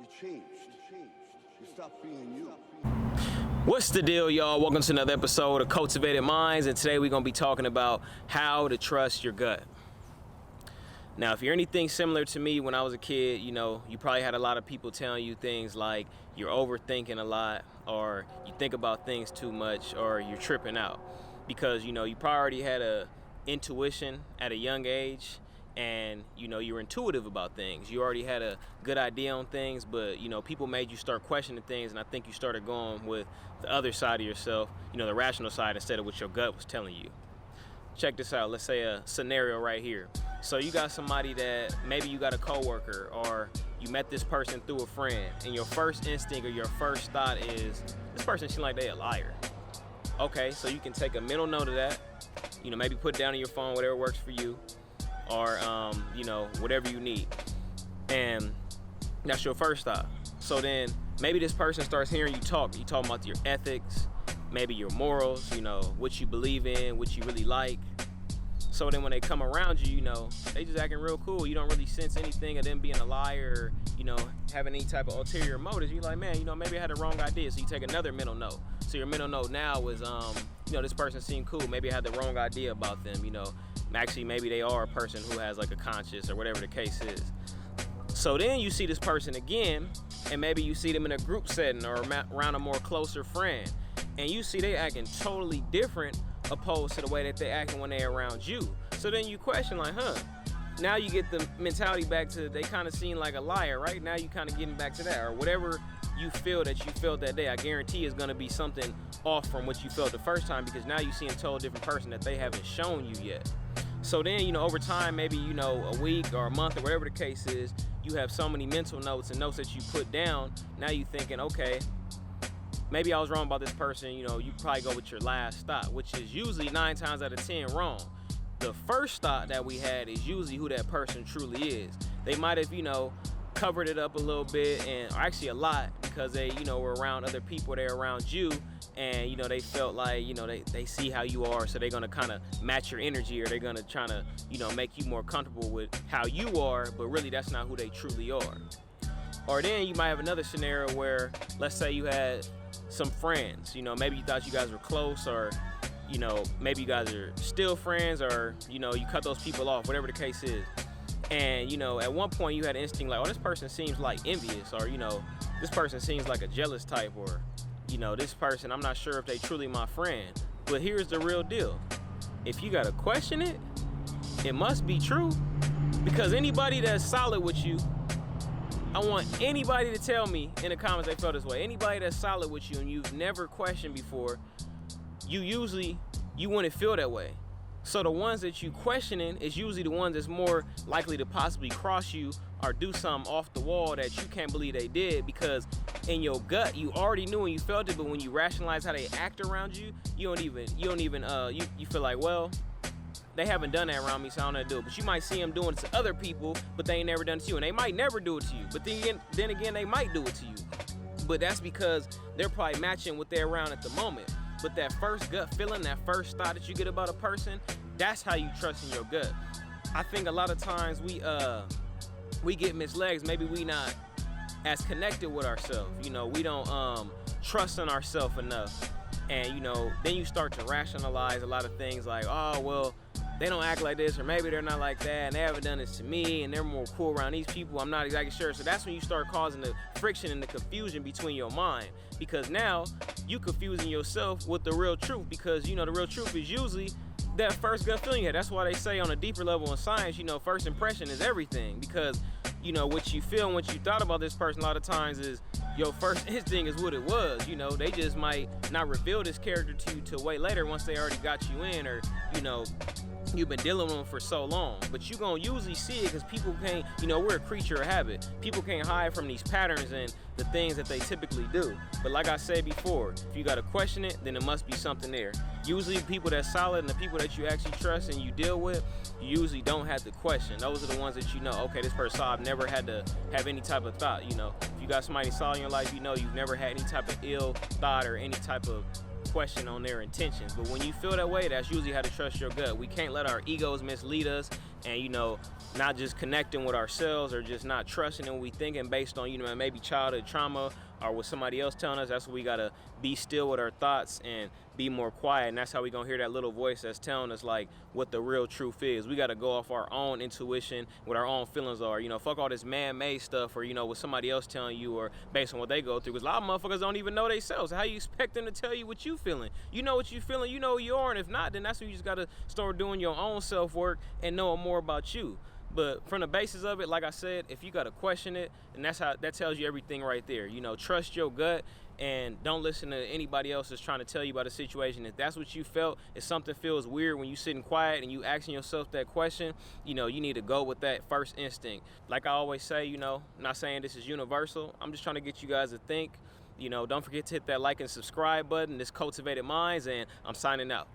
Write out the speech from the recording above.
You changed. You stopped being you. What's the deal, y'all? Welcome to another episode of Cultivated Minds, and today we're going to be talking about how to trust your gut. Now, if you're anything similar to me when I was a kid, you probably had a lot of people telling you things like you're overthinking a lot, or you think about things too much, or you're tripping out. Because, you probably already had a intuition at a young age, and you're intuitive about things. You already had a good idea on things, but people made you start questioning things, and I think you started going with the other side of yourself, the rational side, instead of what your gut was telling you. Check this out. Let's say a scenario right here. So you got somebody that maybe you got a coworker, or you met this person through a friend, and your first instinct or your first thought is, this person seems like they a liar. Okay, so you can take a mental note of that, maybe put it down on your phone, whatever works for you, or whatever you need. And that's your first thought. So then maybe this person starts hearing you talk. You talking about your ethics, maybe your morals, what you believe in, what you really like. So then when they come around you, they just acting real cool. You don't really sense anything of them being a liar, having any type of ulterior motives. You're like, man, maybe I had the wrong idea. So you take another mental note. So your mental note now is, this person seemed cool. Maybe I had the wrong idea about them, Actually, maybe they are a person who has like a conscience or whatever the case is. So then you see this person again, and maybe you see them in a group setting or around a more closer friend, and you see they acting totally different opposed to the way that they acting when they're around you. So then you question like, now you get the mentality back to they kind of seem like a liar, right? Now you kind of getting back to that, or whatever you feel that you felt that day. I guarantee is going to be something off from what you felt the first time, because now you see a total different person that they haven't shown you yet. So then, over time, maybe, a week or a month or whatever the case is, you have so many mental notes and notes that you put down. Now you thinking, okay, maybe I was wrong about this person. You probably go with your last thought, which is usually 9 times out of 10 wrong. The first thought that we had is usually who that person truly is. They might have, covered it up a little bit, or actually a lot, because they, were around other people, they're around you. And they felt like they see how you are, so they're gonna kind of match your energy, or they're gonna try to make you more comfortable with how you are, but really that's not who they truly are. Or then you might have another scenario where, let's say you had some friends, maybe you thought you guys were close, or maybe you guys are still friends, or you cut those people off, whatever the case is. And at one point you had an instinct like, oh, this person seems like envious, or this person seems like a jealous type, or this person, I'm not sure if they truly my friend. But here's the real deal. If you gotta question it, it must be true. Because anybody that's solid with you, I want anybody to tell me in the comments they felt this way. Anybody that's solid with you and you've never questioned before, you wouldn't feel that way. So the ones that you questioning is usually the ones that's more likely to possibly cross you or do something off the wall that you can't believe they did, because in your gut you already knew and you felt it, but when you rationalize how they act around you, you feel like, well, they haven't done that around me, so I don't know how to do it. But you might see them doing it to other people, but they ain't never done it to you, and they might never do it to you, but then again they might do it to you. But that's because they're probably matching what they're around at the moment. But that first gut feeling, that first thought that you get about a person, that's how you trust in your gut. I think a lot of times we get misled. Maybe we not as connected with ourselves. We don't trust in ourselves enough. And then you start to rationalize a lot of things like, oh, well, they don't act like this, or maybe they're not like that, and they haven't done this to me, and they're more cool around these people. I'm not exactly sure. So that's when you start causing the friction and the confusion between your mind, because now you confusing yourself with the real truth, because the real truth is usually that first gut feeling you had. That's why they say on a deeper level in science, first impression is everything, because what you feel and what you thought about this person a lot of times is your first instinct is what it was. They just might not reveal this character to you till way later, once they already got you in, or you've been dealing with them for so long. But you gonna usually see it, because people can't, we're a creature of habit. People can't hide from these patterns and the things that they typically do. But like I said before, if you gotta question it, then it must be something there. Usually people that's solid and the people that you actually trust and you deal with, you usually don't have to question. Those are the ones that okay, this person, I've never had to have any type of thought. If you got somebody solid in your life, you've never had any type of ill thought or any type of question on their intentions. But when you feel that way, that's usually how to trust your gut. We can't let our egos mislead us and not just connecting with ourselves or just not trusting in what we thinking based on maybe childhood trauma or what somebody else telling us. That's what we gotta be still with our thoughts and be more quiet, and that's how we gonna hear that little voice that's telling us like what the real truth is. We gotta go off our own intuition, what our own feelings are. Fuck all this man-made stuff or what somebody else telling you or based on what they go through, because a lot of motherfuckers don't even know themselves. How you expect them to tell you what you feeling? You know what you feeling, you know who you are, and if not, then that's when you just gotta start doing your own self-work and knowing more about you. But from the basis of it, like I said, if you gotta question it, and that tells you everything right there. Trust your gut and don't listen to anybody else that's trying to tell you about a situation. If that's what you felt, if something feels weird when you sitting quiet and you asking yourself that question, you need to go with that first instinct. Like I always say, I'm not saying this is universal. I'm just trying to get you guys to think. Don't forget to hit that like and subscribe button. This Cultivated Minds, and I'm signing out.